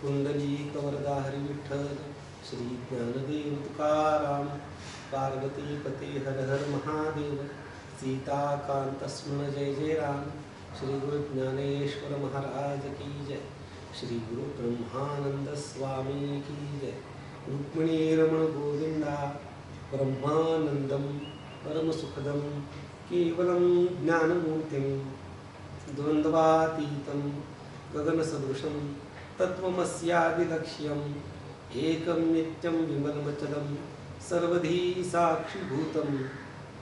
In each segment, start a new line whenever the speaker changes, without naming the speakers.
पुंडलीकवरदा हरी विठ्ठल श्री ज्ञानदेव तुकाराम पार्वती पते हर हर महादेव सीताकांत स्मरण जय जय राम श्री गुरु ज्ञानेश्वर महाराज की जय श्री गुरु ब्रह्मानंद स्वामी की जय रुक्मिणी रमण गोविंदा ब्रह्मानंदम परम सुखदम केवलम ज्ञानमूर्तिम द्वंद्वातीतं गगनसदृशं तत्त्वमस्यादिलक्ष्यम् एकं नित्यं विमलमचलं सर्वधी साक्षिभूतं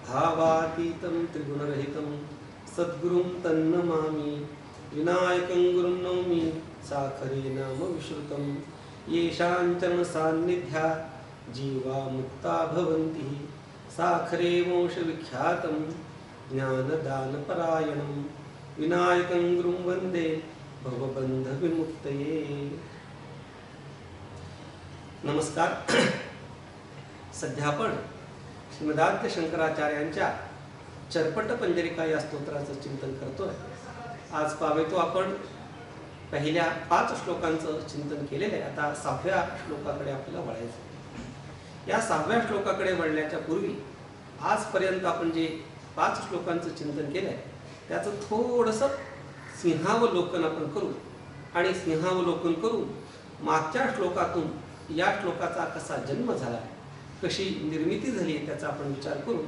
भावातीतं त्रिगुणरहितं सद्गुरुं तन्नमामि विनायकं गुरुं नौमि साखरे नाम विश्रुतं येषां चरणसान्निध्यात् जीवा मुक्ता भवन्ति साखरे वंशविख्यातं ज्ञानदानपरायणं विनायकं गुरुं वन्दे भवबंधविमुक्तये। नमस्कार. सध्या आपण श्रीमदाद्य शंकराचार्यांच्या चरपट पंजरिका या स्तोत्राचं चिंतन करतोय. आज पावेतो आपण पहिल्या 5 श्लोकांचं चिंतन केलेलं आहे. आता 6व्या श्लोकाकडे आपल्याला वळायचं. या 6व्या श्लोकाकडे वळण्याच्या पूर्वी आजपर्यंत आपण जे 5 श्लोकांचं चिंतन केलं आहे त्याचं थोडंसं सिंहावलोकन आपण करू आणि सिंहावलोकन करून मागच्या श्लोकातून या श्लोकाचा कसा जन्म झाला, कशी निर्मिती झाली त्याचा आपण विचार करून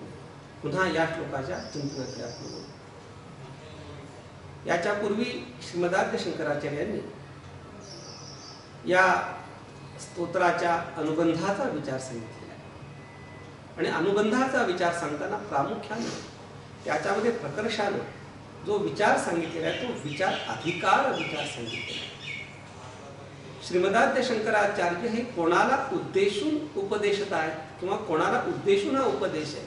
पुन्हा या श्लोकाच्या चिंतनाकडे आपण वळू. याच्यापूर्वी श्रीमदाद्य शंकराचार्यांनी या स्तोत्राच्या अनुबंधाचा विचार सांगितलेला आहे आणि अनुबंधाचा विचार सांगताना प्रामुख्याने त्याच्यामध्ये प्रकर्षाने जो विचार सांगितलेला आहे तो विचार अधिकार विचार सांगितलेला आहे. श्रीमदाद्य शंकराचार्य हे कोणाला उद्देशून उपदेशत आहेत किंवा कोणाला उद्देशून हा उपदेश आहे,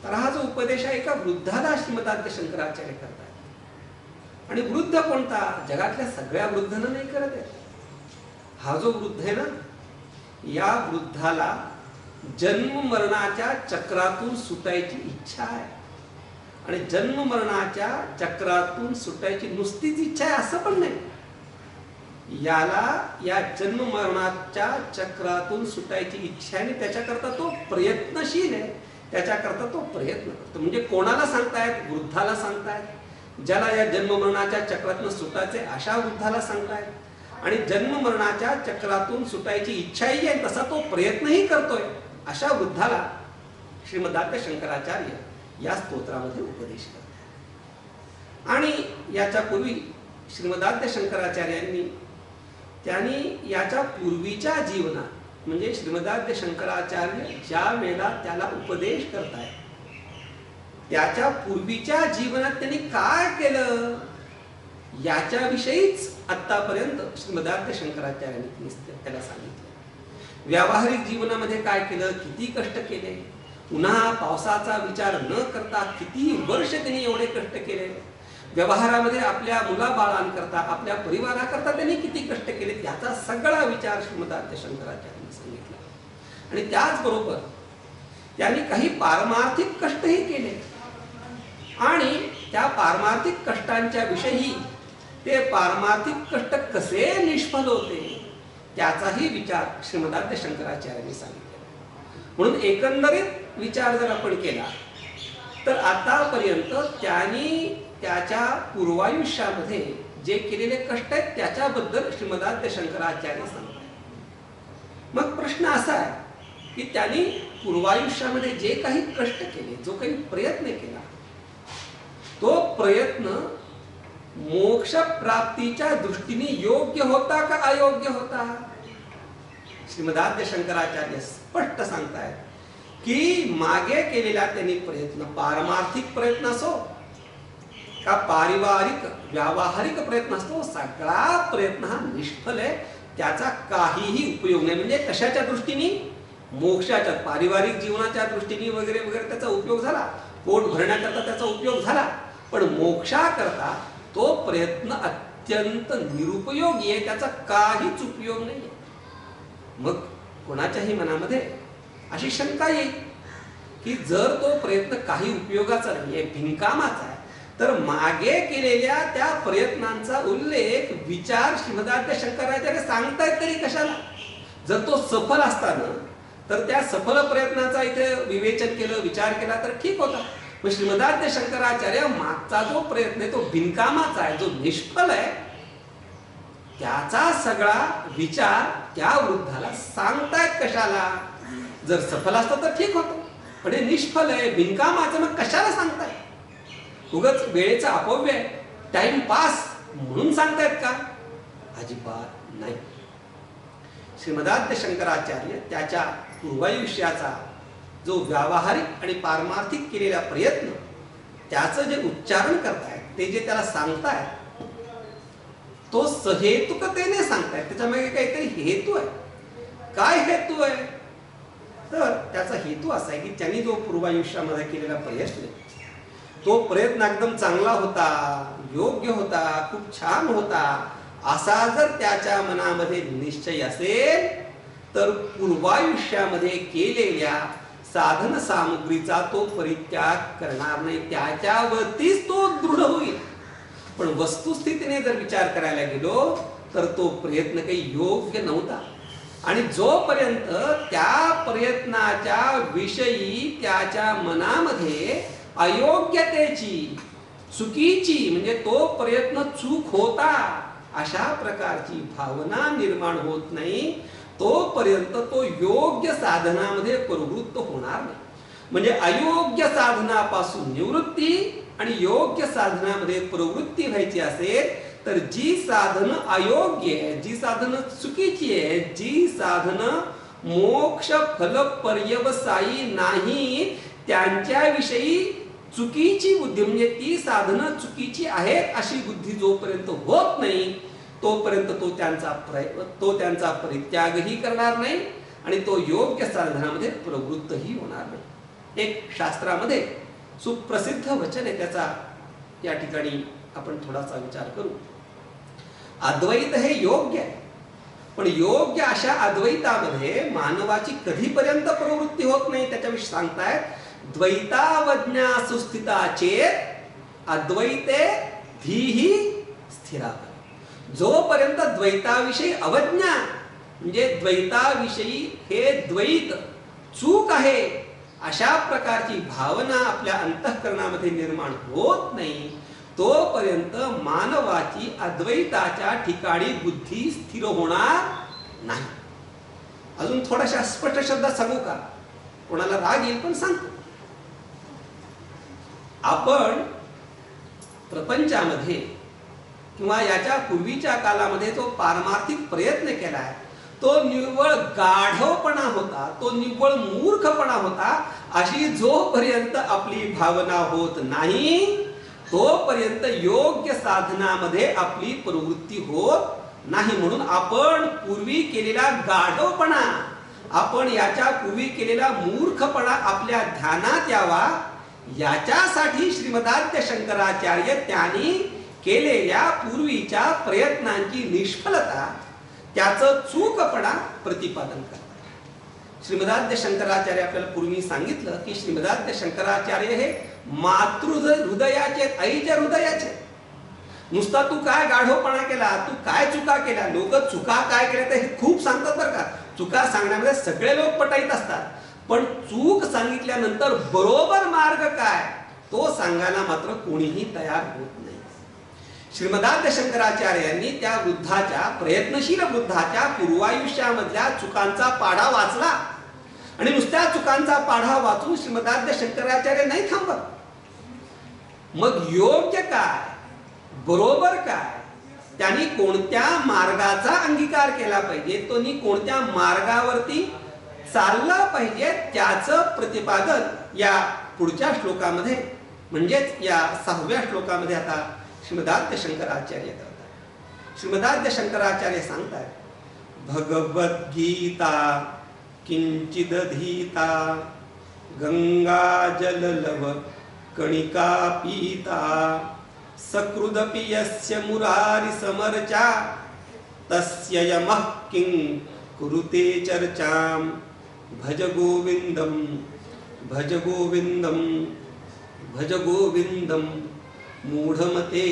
तर हा जो उपदेश आहे एका वृद्धाला श्रीमदाद्य शंकराचार्य करतात. आणि वृद्ध कोणता? जगातल्या सगळ्या वृद्धांना नाही करत आहे. हा जो वृद्ध आहे ना, या वृद्धाला जन्म मरणाच्या चक्रातून सुटायची इच्छा आहे. आणि जन्म मरणाच्या चक्रातून सुटायची नुसतीच इच्छा आहे असं पण नाही. याला या जन्म मरणाच्या चक्रातून सुटायची इच्छा आहे आणि त्याच्याकरता तो प्रयत्नशील आहे. त्याच्याकरता तो प्रयत्न करतो. म्हणजे कोणाला सांगतायत? वृद्धाला सांगतायत. ज्याला या जन्म मरणाच्या चक्रातून सुटायचे अशा वृद्धाला सांगतायत. आणि जन्म मरणाच्या चक्रातून सुटायची इच्छाही आहे तसा तो प्रयत्नही करतोय अशा वृद्धाला श्रीमदाद्य शंकराचार्य या स्तोत्रामध्ये उपदेश करतात. आणि याच्या पूर्वी श्रीमदाद्य शंकराचार्यांनी याच्या पूर्वीच्या जीवनात म्हणजे श्रीमदाद्य शंकराचार्य ज्या वेळेला त्याला उपदेश करताय त्याच्या पूर्वीच्या जीवनात त्यांनी काय केलं याच्याविषयीच आतापर्यंत श्रीमदाद्य शंकराचार्यांनी त्याला सांगितलं. व्यावहारिक जीवनामध्ये काय केलं, किती कष्ट केले, पुन्हा पावसाचा विचार न करता किती वर्ष त्यांनी एवढे कष्ट केले, व्यवहारामध्ये आपल्या मुलाबाळांकरता आपल्या परिवाराकरता त्यांनी किती कष्ट केले याचा सगळा विचार श्रीमदाद्य शंकराचार्यांनी सांगितला. आणि त्याचबरोबर त्यांनी काही पारमार्थिक कष्टही केले आणि त्या पारमार्थिक कष्टांच्या विषयी ते पारमार्थिक कष्ट कसे निष्फल होते त्याचाही विचार श्रीमदाद्य शंकराचार्यांनी सांगितला. म्हणून एकंदरीत विचार जर आपण केला तर आतापर्यंत त्यांनी त्याच्या पूर्वायुष्यामध्ये जे केलेले कष्ट आहेत त्याच्याबद्दल श्रीमदाद्य शंकराचार्य सांगतात. मग प्रश्न असा आहे की त्यांनी पूर्वायुष्यामध्ये जे काही कष्ट केले, जो काही प्रयत्न केला, तो प्रयत्न मोक्ष प्राप्तीच्या दृष्टीने योग्य होता का अयोग्य होता? श्रीमदाद्य शंकराचार्य स्पष्ट सांगतायत की मागे केलेला त्यांनी प्रयत्न, पारमार्थिक प्रयत्न असो का पारिवारिक व्यावहारिक प्रयत्न असतो, सगळा प्रयत्न हा निष्फल आहे. त्याचा काहीही उपयोग नाही. म्हणजे कशाच्या दृष्टीने? मोक्षाच्या, पारिवारिक जीवनाच्या दृष्टीने वगैरे वगैरे त्याचा उपयोग झाला, पोट भरण्याकरता त्याचा उपयोग झाला, पण मोक्षाकरता तो प्रयत्न अत्यंत निरुपयोगी आहे. त्याचा काहीच उपयोग नाही. मग कोणाच्याही मनामध्ये अशी शंका येईल की जर तो प्रयत्न काही उपयोगाचा नाहीये, बिनकामाचा आहे, तर मागे केलेल्या त्या प्रयत्नांचा उल्लेख विचार श्रीमदाद्य शंकराचार्य सांगतायत तरी कशाला? जर तो सफल असताना तर त्या सफल प्रयत्नाचा इथे विवेचन केलं, विचार केला तर ठीक होता. पण श्रीमदाद्य शंकराचार्य मागचा जो प्रयत्न आहे तो बिनकामाचा आहे, जो निष्फल आहे, त्याचा सगळा विचार त्या वृद्धाला सांगतायत कशाला? जर सफल असतं तर ठीक होतं, पण हे निष्फल आहे, बिनकामाचं, मग कशाला सांगताय? उगाच वेळेचा अपव्यय आहे, टाइम पास म्हणून सांगतायत का? अजिबात नाही. श्रीमदाद्य शंकराचार्य त्याच्या पूर्वायुष्याचा जो व्यावहारिक आणि पारमार्थिक केलेला प्रयत्न, त्याचं जे उच्चारण करतायत, ते जे त्याला सांगतायत, तो सहेतुकतेने सांगतायत. त्याच्यामागे काहीतरी हेतू आहे. काय हेतू आहे? तर त्याचा हेतू असा आहे की त्यांनी जो पूर्वायुष्यामध्ये केलेला प्रयत्न, तो प्रयत्न एकदम चांगला होता, योग्य होता, खूप छान होता, असा जर त्याच्या मनामध्ये निश्चय असेल तर पूर्वायुष्यामध्ये केलेल्या साधन सामग्रीचा तो परित्याग करणार नाही, त्याच्यावरतीच तो दृढ होईल. पण वस्तुस्थितीने जर विचार करायला गेलो तर तो प्रयत्न काही योग्य नव्हता. आणि जोपर्यंत त्या प्रयत्नाच्या विषयी त्याच्या मनामध्ये अयोग्यतेची, चुकीची, म्हणजे तो प्रयत्न चूक होता अशा प्रकारची भावना निर्माण होत नाही, तोपर्यंत तो योग्य साधनामध्ये प्रवृत्त होणार नाही. म्हणजे अयोग्य साधनापासून निवृत्ती आणि योग्य साधनामध्ये प्रवृत्ती व्हायची असेल तर जी साधन अयोग्य आहे, जी साधन चुकीची आहे, जी साधन मोक्ष फल पर्यवसायी नाही, त्यांच्याविषयी चुकीची बुद्धी, म्हणजे ती साधनं चुकीची आहेत अशी बुद्धी जोपर्यंत होत नाही तोपर्यंत तो त्यांचा परित्यागही करणार नाही आणि तो योग्य साधनामध्ये प्रवृत्तही होणार नाही. एक शास्त्रामध्ये सुप्रसिद्ध वचन आहे, त्याचा या ठिकाणी आपण थोडासा विचार करू. अद्वैत हे योग्य आहे, पण योग्य अशा अद्वैतामध्ये मानवाची कधीपर्यंत प्रवृत्ती होत नाही त्याच्याविषयी सांगतायत. द्वैतावज्ञा सुस्थिता चेत अद्वैते धीही स्थिरा. जोपर्यंत द्वैताविषयी अवज्ञा, म्हणजे द्वैताविषयी हे द्वैत चूक आहे अशा प्रकारची भावना आपल्या अंतःकरणामध्ये निर्माण होत नाही, तोपर्यंत मानवाची अद्वैताच्या ठिकाणी बुद्धी स्थिर होणार नाही. अजून थोड्याशा स्पष्ट शब्दात सांगू का? कोणाला राग येईल पण सांगतो. आपण प्रपंचामध्ये किंवा याच्या पूर्वीच्या कालामध्ये जो पारमार्थिक प्रयत्न केलाय तो निव्वळ गाढवपणा होता, तो निव्वळ मूर्खपणा होता. अशी जोपर्यंत आपली भावना होत नाही तोपर्यंत योग्य साधनामध्ये आपली प्रवृत्ती होत नाही. म्हणून आपण पूर्वी केलेला गाढवपणा, आपण याच्या पूर्वी केलेला मूर्खपणा आपल्या ध्यानात यावा, याच्यासाठी श्रीमदाद्य शंकराचार्य त्यांनी केलेल्या पूर्वीच्या प्रयत्नांची निष्फलता, त्याचं चूकपणा प्रतिपादन करतात. श्रीमदाद्य शंकराचार्य आपल्याला पूर्वी सांगितलं की श्रीमदाद्य शंकराचार्य हे मातृ हृदयाचे, आईच्या हृदयाचे. नुसता तू काय गाढवपणा केला, तू काय चुका केल्या, लोक चुका काय केल्या तर हे खूप सांगतात बरं का. चुका सांगण्यामध्ये सगळे लोक पटाईत असतात, पण चूक सांगितल्यानंतर बरोबर मार्ग काय तो सांगायला मात्र कोणीही तयार होत नाही. श्रीमदाद्य शंकराचार्यांनी त्या वृद्धाच्या, प्रयत्नशील वृद्धाच्या पूर्वायुष्यामधल्या चुकांचा पाढा वाचला आणि नुसत्या चुकांचा पाढा वाचून श्रीमदाद्य शंकराचार्य नाही थांबत. मग योग्य काय, बरोबर काय, त्यांनी कोणत्या मार्गाचा अंगीकार केला पाहिजे, तो कोणत्या मार्गावरती चालला पाहिजे, त्याचं प्रतिपादन या पुढच्या श्लोकामध्ये, म्हणजेच या 6व्या श्लोकामध्ये आता श्रीमदाद्य शंकराचार्य करतात. श्रीमदाद्य शंकराचार्य सांगतात, भगवद्गीता किंचिदधीता गंगा जललव कणिका पीता सकृदपि यस्य मुरारि समर्चा तस्य यमः किं कुरुते चर्चां भज गोविंदम भज गोविंदम भज गोविंदम मूढमते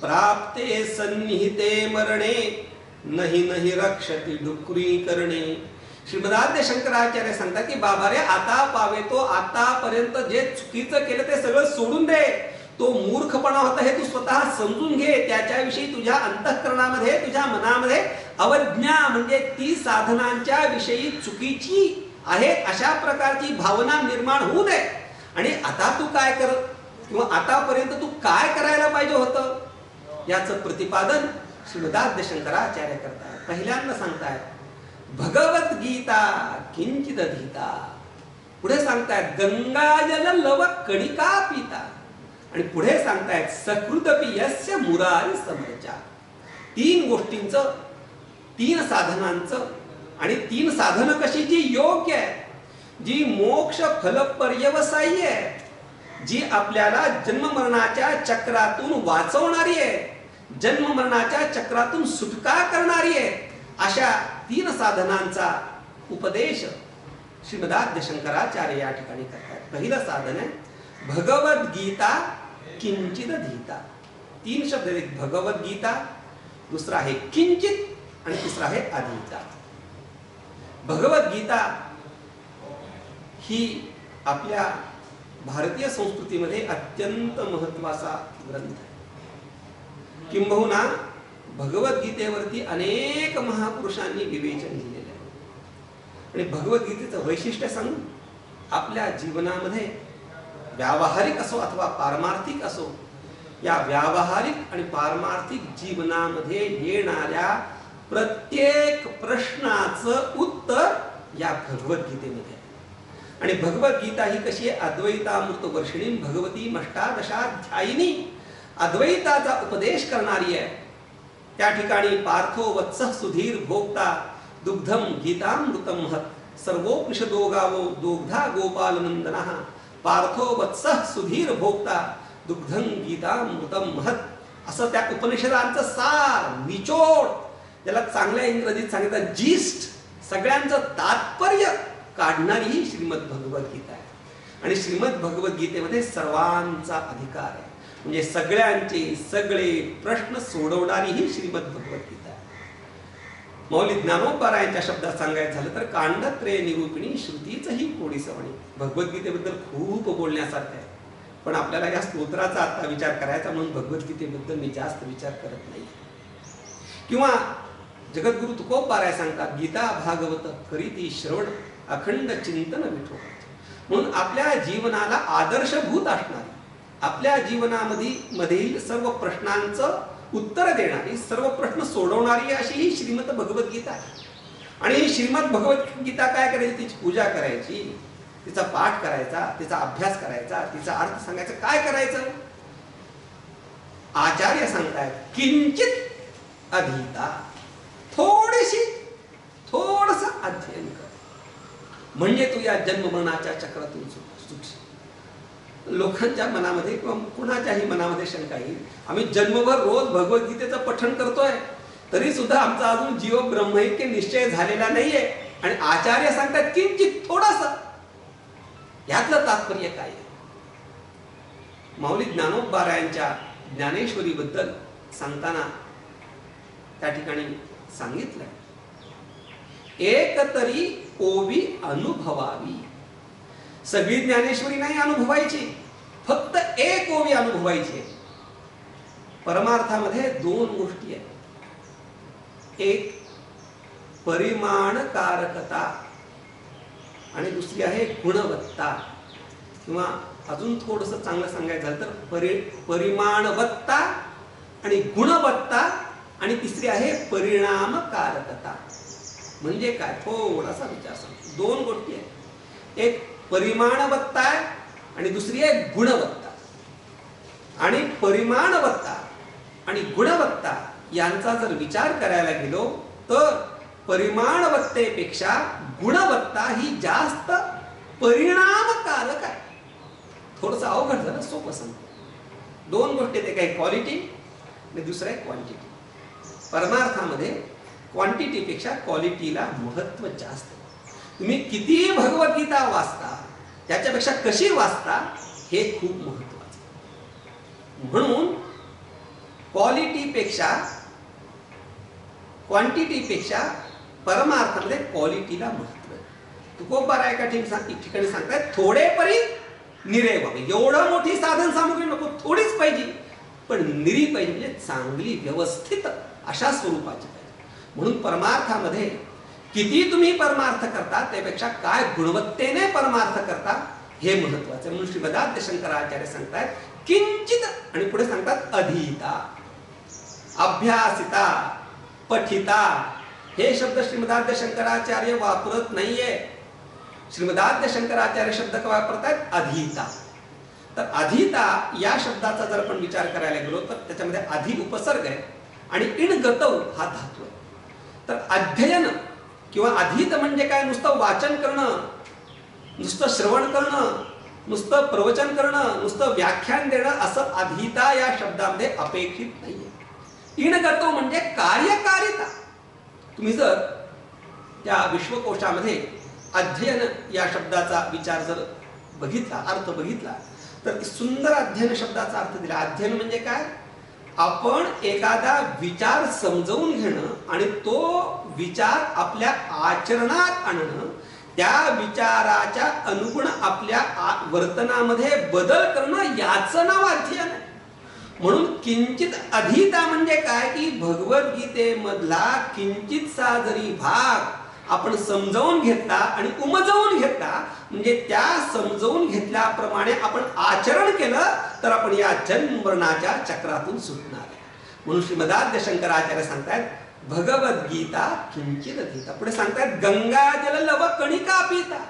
प्राप्ते सन्निहिते मरणे नहीं नहीं रक्षती डुकरी करणे. श्रीमदाद्य शंकराचार्य सांगतात की बाबा रे, आता पावे तो आतापर्यंत जे चुकीचं केलं ते सगळं सोडून दे. तो मूर्खपणा होता हे तू स्वतः समजून घे. त्याच्याविषयी तुझ्या अंतःकरणामध्ये, तुझ्या मनामध्ये अवज्ञा म्हणजे ती साधनांच्या विषयी चुकीची आहे अशा प्रकारची भावना निर्माण होऊ नये. आणि आता तू काय कर किंवा आतापर्यंत तू काय करायला पाहिजे होतं याचं प्रतिपादन श्रीमदाद्य शंकराचार्य करतायत. पहिल्यांदा सांगतायत भगवद्गीता किंचित अधीता. पुढे सांगतायत गंगाजल लव कणिका पिता. आणि पुढे सांगतायत सकृतपि यस्य मुरारी समर्चा. तीन गोष्टींचं, तीन साधनांचं, आणि तीन साधनं कशी जी योग्य आहे, जी मोक्ष फल पर्यवसायी आहे, जी आपल्याला जन्ममरणाच्या चक्रातून वाचवणारी आहे, जन्ममरणाच्या चक्रातून सुटका करणारी आहे, अशा तीन साधनांचा उपदेश श्रीमदाद्य शंकराचार्य या ठिकाणी करतात. पहिलं साधन आहे भगवद्गीता किंचित धीता. तीन शब्द आहेत, भगवद्गीता, दुसरा आहे किंचित आणि तिसरा आहे अधीता. भगवद्गीता ही आपल्या भारतीय संस्कृतीमध्ये अत्यंत महत्त्वाचा ग्रंथ आहे. किंबहुना भगवद्गीतेवरती अनेक महापुरुषांनी विवेचन लिहिलेले आहे. आणि भगवद्गीतेचं वैशिष्ट्य सांगून आपल्या जीवनामध्ये व्यावहारिक असो अथवा पारमार्थिक असो, या व्यावहारिक आणि पारमार्थिक जीवनामध्ये येणाऱ्या प्रत्येक प्रश्नाचं उत्तर या भगवद्गीतेमध्ये आहे. आणि भगवद्गीता ही कशी आहे, अद्वैतामृत वर्षिणी भगवती अष्टादशाध्यायिनी, अद्वैताचा उपदेश करणारी आहे. त्या ठिकाणी पार्थो वत्सः सुधीर भोक्ता दुग्धम गीतामृतम महत् सर्वोपनिषदो गावो दुग्धा गोपालनंदनः पार्थो वत्सः सुधीर भोक्ता दुग्धम गीतामृतम महत्. असं त्या उपनिषदांचं सार, निचोड, ज्याला चांगल्या इंग्रजीत सांगितलं जीस्ट, सगळ्यांचं तात्पर्य काढणारी ही श्रीमद भगवद्गीता आहे. आणि श्रीमद भगवद्गीतेमध्ये सर्वांचा अधिकार आहे, म्हणजे सगळ्यांचे सगळे प्रश्न सोडवणारी ही श्रीमद भगवद्गीता आहे. मौली ज्ञानोबारायांच्या शब्दात सांगायचं झालं तर कांडत्रय निरूपिणी श्रुतीच ही कोडी सवणी. भगवद्गीतेबद्दल खूप बोलण्यासारखं आहे, पण आपल्याला या स्तोत्राचा आता विचार करायचा म्हणून भगवद्गीतेबद्दल मी जास्त विचार करत नाही. किंवा जगद्गुरु तुकोबाराय सांगतात गीता भागवत करीती श्रवण अखंड चिंतन विठो. म्हणून आपल्या जीवनाला आदर्शभूत असणारी, आपल्या जीवनामधील सर्व प्रश्नांचं उत्तर देणारी, सर्व प्रश्न सोडवणारी अशी ही श्रीमद भगवद्गीता आहे. आणि ही श्रीमद भगवद्गीता काय करायची, तिची पूजा करायची, तिचा पाठ करायचा, तिचा अभ्यास करायचा, तिचा अर्थ सांगायचा. काय करायचं, आचार्य सांगतायत किंचित अधीता, थोडस अध्ययन कर, म्हणजे तू या जन्ममरणाच्या चक्रातून सुटशील. लोकांच्या मनामध्ये किंवा कुणाच्याही मनामध्ये शंका येईल, आम्ही जन्मभर रोज भगवद्गीतेचं पठण करतोय, तरी सुद्धा आमचा अजून जीव ब्रह्मैक्य निश्चय झालेला नाहीये. आणि आचार्य सांगतात किंचित, थोडस. यातलं तात्पर्य काय आहे? माऊली ज्ञानोबारायांच्या ज्ञानेश्वरी बद्दल सांगताना त्या ठिकाणी सांगितलंय, एक तरी ओवी अनुभवावी. सगळी ज्ञानेश्वरी नाही अनुभवायची, फक्त एक ओवी अनुभवायची. परमार्थामध्ये दोन गोष्टी आहेत, एक परिमाणकारकता आणि दुसरी आहे गुणवत्ता. किंवा अजून थोडंसं चांगलं सांगायचं झालं तर परिमाणवत्ता आणि गुणवत्ता, आणि तिसरी आहे परिणामकारकता. म्हणजे काय, थोडासा विचार सांगतो. दोन गोष्टी आहेत, एक परिमाणवत्ता आहे आणि दुसरी आहे गुणवत्ता. आणि परिमाणवत्ता आणि गुणवत्ता यांचा जर विचार करायला गेलो तर परिमाणवत्तेपेक्षा गुणवत्ता ही जास्त परिणामकारक आहे. थोडंसं अवघड झालं, सोपं सांगतो. दोन गोष्टी आहेत, एक आहे क्वालिटी आणि दुसरं आहे क्वांटिटी. परमार्थामध्ये क्वांटिटीपेक्षा क्वालिटीला महत्त्व जास्त. तुम्ही किती भगवद्गीता वाचता, त्याच्यापेक्षा कशी वाचता हे खूप महत्त्वाचं. म्हणून क्वालिटीपेक्षा क्वांटिटीपेक्षा परमार्थामध्ये क्वालिटीला महत्व आहे. तुकोबारा एका ठिकाणी सांगतायत थोडे परी निरे व्हावे. एवढं मोठी साधन सामुग्री नको, थोडीच पाहिजे, पण निरी पाहिजे, म्हणजे चांगली व्यवस्थित अशा स्वरूपाची पाहिजे. म्हणून परमार्थामध्ये किती तुम्ही परमार्थ करता त्यापेक्षा काय गुणवत्तेने परमार्थ करता हे महत्वाचं. म्हणून श्रीमदाद्य शंकराचार्य सांगतायत किंचित, आणि पुढे सांगतात अधीता, अभ्यासिता, पठिता. हे शब्द श्रीमदाद्य शंकराचार्य वापरत नाहीये. श्रीमदाद्य शंकराचार्य शब्द काय वापरतायत? अधीता. तर अधीता या शब्दाचा जर आपण विचार करायला गेलो तर त्याच्यामध्ये अधि उपसर्ग आहे आणि इण गतव हा धातू आहे. तर अध्ययन किंवा अधीत म्हणजे काय? नुसतं वाचन करणं, नुसतं श्रवण करणं, नुसतं प्रवचन करणं, नुसतं व्याख्यान देणं असं अधीता या शब्दामध्ये अपेक्षित नाहीये. इणगतो म्हणजे कार्यकारिता. तुम्ही जर त्या विश्वकोशामध्ये अध्ययन या शब्दाचा विचार जर बघितला, अर्थ बघितला, तर सुंदर अध्ययन शब्दाचा अर्थ दिला. अध्ययन म्हणजे काय? आपण एखादा विचार समजून घेणं आणि तो विचार आपल्या आचरणात आणणं, त्या विचाराच्या अनुगुण आपल्या वर्तनामध्ये बदल करणं, याचं नाव अध्ययन आहे. म्हणून किंचित अधीता म्हणजे काय? की भगवद्गीतेमधला किंचितसा जरी भाग आपण समजावून घेतला आणि उमजवून घेतला, म्हणजे त्या समजावून घेतल्याप्रमाणे आपण आचरण केलं तर आपण या जन्म मरणाच्या चक्रातून सुटणार आहे. म्हणून श्रीमदाद्य शंकराचार्य सांगतायत भगवद्गीता किंचित अधीता. पुढे सांगतायत गंगा जल लव कणिका पिता.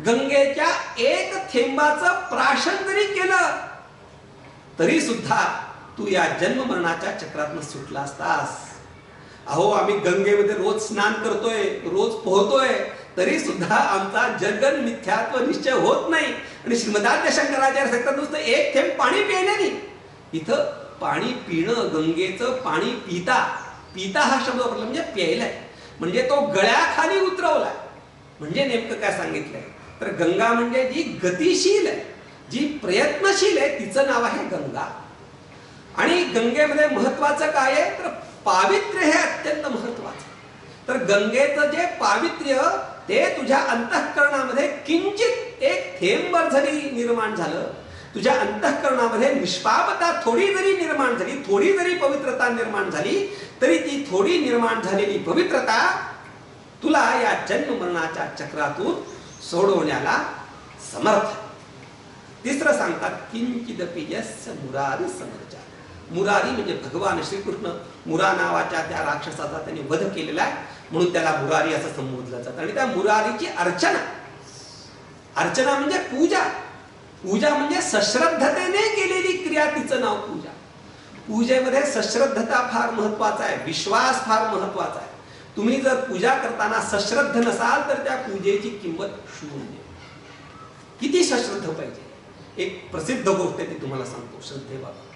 गंगेच्या एक थेंबाचं प्राशन जरी केलं तरी सुद्धा तू या जन्म मरणाच्या चक्रातून सुटला असतास. अहो, आम्ही गंगेमध्ये रोज स्नान करतोय, रोज पोहतोय, तरी सुद्धा आमचा जगन मिथ्यात्व निश्चय होत नाही. आणि श्रीमदाद्य शंकराचार्य सांगतात नुसतं एक थेंब पाणी पिण्याने. इथं पाणी पिणं, गंगेचं पाणी पिता, पिता हा शब्द वापरला म्हणजे प्यायलाय, म्हणजे तो गळ्याखाली उतरवलाय. म्हणजे नेमकं काय सांगितलंय? तर गंगा म्हणजे जी गतिशील आहे, जी प्रयत्नशील आहे, तिचं नाव आहे गंगा. आणि गंगेमध्ये महत्वाचं काय आहे? तर पावित्र्य हे अत्यंत महत्वाचं. तर गंगेचं जे पावित्र्य ते तुझ्या अंतःकरणामध्ये किंचित एक थेंबर जरी निर्माण झालं, तुझ्या अंतःकरणामध्ये निष्पापता थोडी जरी निर्माण झाली, थोडी जरी पवित्रता निर्माण झाली, तरी ती थोडी निर्माण झालेली पवित्रता तुला या जन्म मरणाच्या चक्रातून सोडवण्याला समर्थ. तिसरं सांगतात किंचिदपि यस्य मुरारी समर्चा. मुरारी म्हणजे भगवान श्रीकृष्ण. मुरा नावाच्या त्या राक्षसाचा त्यांनी वध केलेला आहे, म्हणून त्याला मुरारी असं संबोधलं जातं. आणि त्या मुरारीची अर्चना, अर्चना म्हणजे पूजा, पूजा म्हणजे सश्रद्धतेने केलेली क्रिया, तिचं नाव पूजा. पूजेमध्ये सश्रद्धता फार महत्वाचा आहे, विश्वास फार महत्वाचा आहे. तुम्ही जर पूजा करताना सश्रद्ध नसाल तर त्या पूजेची किंमत शून्य. किती सश्रद्ध पाहिजे? एक प्रसिद्ध गोष्ट आहे ती तुम्हाला सांगतो श्रद्धेबाबत.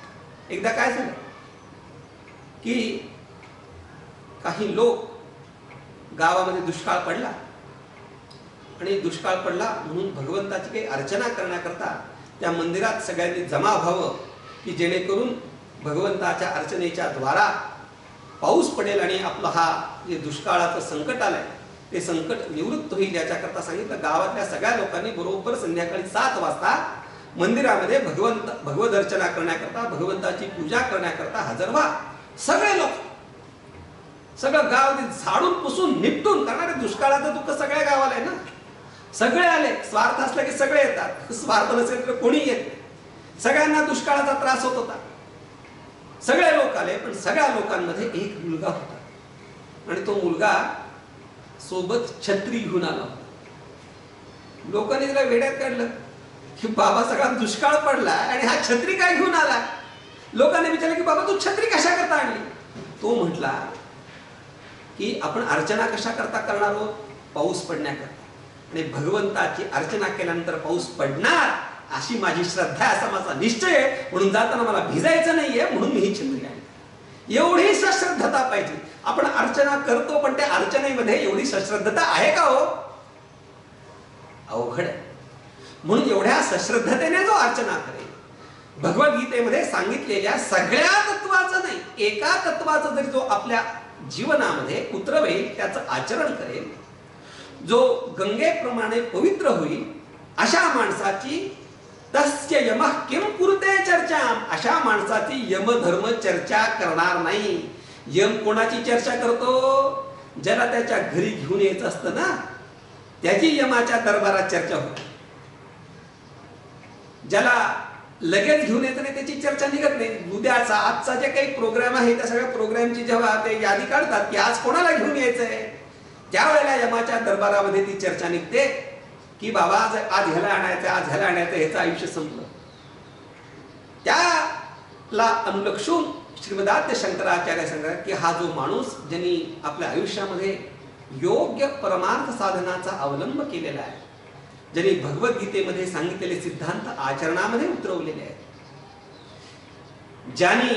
एकदा काय झालं की काही लोक गावामध्ये दुष्काळ पडला आणि दुष्काळ पडला म्हणून भगवंताची काही अर्चना करण्याकरता त्या मंदिरात सगळ्यांनी जमा व्हावं की जेणेकरून भगवंताच्या अर्चनेच्या द्वारा पाऊस पडेल आणि आपलं हा जे दुष्काळाचं संकट आलंय ते संकट निवृत्त होईल. याच्याकरता सांगितलं. गावातल्या सगळ्या लोकांनी बरोबर संध्याकाळी 7 वाजता मंदिरामध्ये भगवत अर्चना करण्याकरता, भगवंताची पूजा करण्याकरता हजर व्हा. सगळे लोक, सगळं गाव झाडून पुसून निपटून करणारे. दुष्काळाचं दुःख सगळ्या गावाला आहे ना. सगळे आले. स्वार्थ असला की सगळे येतात, स्वार्थ नसेल तर कोणी येत नाही. सगळ्यांना दुष्काळाचा त्रास होत होता. सगळे लोक आले, पण सगळ्या लोकांमध्ये एक मुलगा होता आणि तो मुलगा सोबत छत्री घेऊन आला होता. लोकांनी त्याला वेड्यात काढलं की बाबा सगळा दुष्काळ पडला आणि हा छत्री काय घेऊन आला. लोकांनी विचारलं की बाबा तू छत्री कशा करता आणली? तो म्हटला की आपण अर्चना कशा करता करणार आहोत? पाऊस पडण्याकरता. आणि भगवंताची अर्चना केल्यानंतर पाऊस पडणार अशी माझी श्रद्धा आहे, असा माझा निश्चय आहे, म्हणून जाताना मला भिजायचं नाहीये, म्हणून मी ही छत्री आणली. एवढी सश्रद्धता पाहिजे. आपण अर्चना करतो पण त्या अर्चनेमध्ये एवढी सश्रद्धता आहे का हो? अवघड आहे. म्हणून एवढ्या सश्रद्धतेने जो अर्चना करेल भगवद्गीतेमध्ये सांगितलेल्या सगळ्या तत्वाचं नाही, एका तत्वाचं जरी जो आपल्या जीवनामध्ये उतरवेल, त्याचं आचरण करेल, जो गंगेप्रमाणे पवित्र होईल, अशा माणसाची तस्य यमः किम कुरुते चर्चा, अशा माणसाची यमधर्म चर्चा करणार नाही. यम कोणाची चर्चा करतो? ज्याला त्याच्या घरी घेऊन यायचं असतं ना, त्याची यमाच्या दरबारात चर्चा होते. ज्याला लगेच घेऊन येतं नाही त्याची चर्चा निघत नाही. उद्याचा आजचा जे काही प्रोग्राम आहे त्या सगळ्या प्रोग्रामची जेव्हा ते यादी काढतात की आज कोणाला घेऊन यायचंय, त्यावेळेला यमाच्या दरबारामध्ये ती चर्चा निघते की बाबा आज ह्याला आणायचं, आज ह्याला आणायचं, ह्याचं आयुष्य संपलं. त्याला अनुलक्षून श्रीमदाद्य शंकराचार्य सांगतात की हा जो माणूस ज्यांनी आपल्या आयुष्यामध्ये योग्य परमार्थ साधनाचा अवलंब केलेला आहे, ज्यांनी भगवद्गीतेमध्ये सांगितलेले सिद्धांत आचरणामध्ये उतरवलेले आहेत, ज्यांनी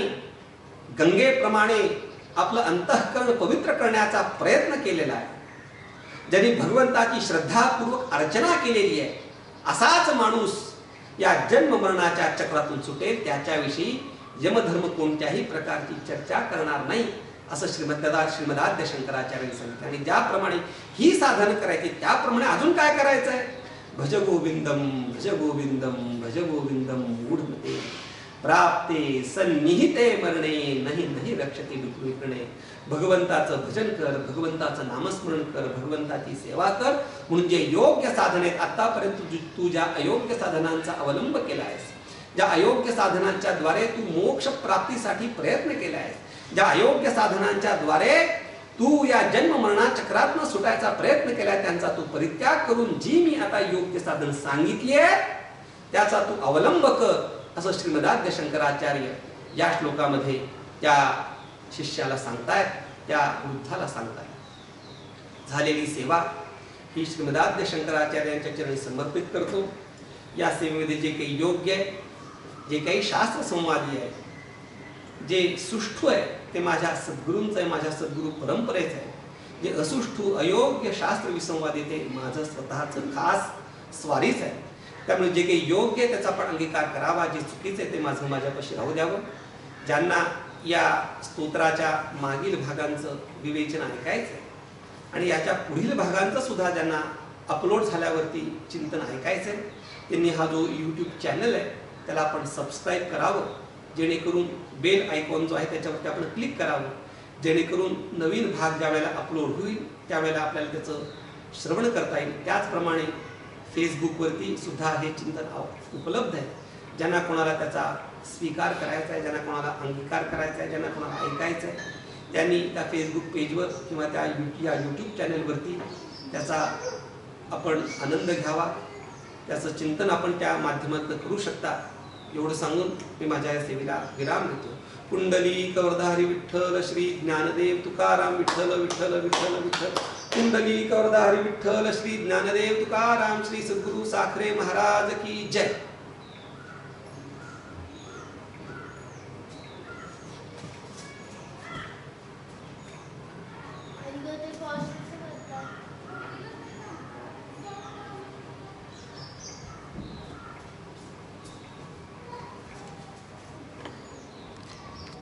गंगेप्रमाणे आपलं अंतःकरण पवित्र करण्याचा प्रयत्न केलेला आहे, ज्यांनी भगवंताची श्रद्धापूर्वक अर्चना केलेली आहे, असाच माणूस या जन्म मरणाच्या चक्रातून सुटेल. त्याच्याविषयी यमधर्म कोणत्याही प्रकारची चर्चा करणार नाही, असं श्रीमदाद्य शंकराचार्यांनी सांगितलं. आणि ज्याप्रमाणे ही साधन करायची त्याप्रमाणे अजून काय करायचंय? भज गोविंदम भज गोविंदम भज गोविंदम मूढमते प्राप्ते सन्निहिते मरणे नाही नाही रक्षते विकृणे. भगवंताचं भजन कर, भगवंताचं नामस्मरण कर, भगवंताची सेवा कर. म्हणून जे योग्य साधने आतापर्यंत तू ज्या अयोग्य साधनांचा अवलंब केला आहेस, ज्या अयोग्य साधनांच्या द्वारे तू मोक्ष प्राप्तीसाठी प्रयत्न केला आहेस, ज्या अयोग्य साधनांच्या द्वारे तू या जन्म मरणा चक्रातून सुटायचा प्रयत्न केलाय, त्यांचा तू परित्याग करून जी मी आता योग्य साधन सांगितली आहे त्याचा तू अवलंब कर, असं श्रीमदाद्य शंकराचार्य या श्लोकामध्ये त्या शिष्याला सांगतायत, त्या वृद्धाला सांगतायत. झालेली सेवा ही श्रीमदाद्य शंकराचार्यांच्या चरणी समर्पित करतो. या सेवेमध्ये जे काही योग्य आहे, जे काही शास्त्र संवादी आहे, जे सुष्ठू आहे ते माझ्या सद्गुरूंचं आहे, माझ्या सद्गुरू परंपरेचं आहे. जे असुष्ठू अयोग्य शास्त्र विसंवादी ते माझं स्वतःचं खास स्वारीच आहे. त्यामुळे जे काही योग्य आहे त्याचा आपण अंगीकार करावा, जे चुकीचं आहे ते माझं माझ्यापाशी राहू द्यावं. ज्यांना या स्तोत्राच्या मागील भागांचं विवेचन ऐकायचं आहे आणि याच्या पुढील भागांचं सुद्धा ज्यांना अपलोड झाल्यावरती चिंतन ऐकायचं आहे, त्यांनी हा जो यूट्यूब चॅनल आहे त्याला आपण सबस्क्राईब करावं, जेणेकरून बेल आयकॉन जो आहे त्याच्यावरती आपण क्लिक करावं, जेणेकरून नवीन भाग ज्या वेळेला अपलोड होईल त्यावेळेला आपल्याला त्याचं श्रवण करता येईल. त्याचप्रमाणे फेसबुकवरती सुद्धा हे चिंतन उपलब्ध आहे. ज्यांना कोणाला त्याचा स्वीकार करायचा आहे, ज्यांना कोणाला अंगीकार करायचा आहे, ज्यांना कोणाला ऐकायचं आहे, त्यांनी त्या फेसबुक पेजवर किंवा त्या यूट्यूब चॅनलवरती त्याचा आपण आनंद घ्यावा, त्याचं चिंतन आपण त्या माध्यमातून करू शकता. एवढं सांगून मी माझ्या या सेवेला विराम देतो. कुंडली कवरधारी विठ्ठल श्री ज्ञानदेव तुकाराम विठ्ठल विठ्ठल विठ्ठल विठ्ठल. कुंडली कवरधारी विठ्ठल श्री ज्ञानदेव तुकाराम श्री सद्गुरु साखरे महाराज की जय.
आणि तो ते पॉस्ट कसं करतात?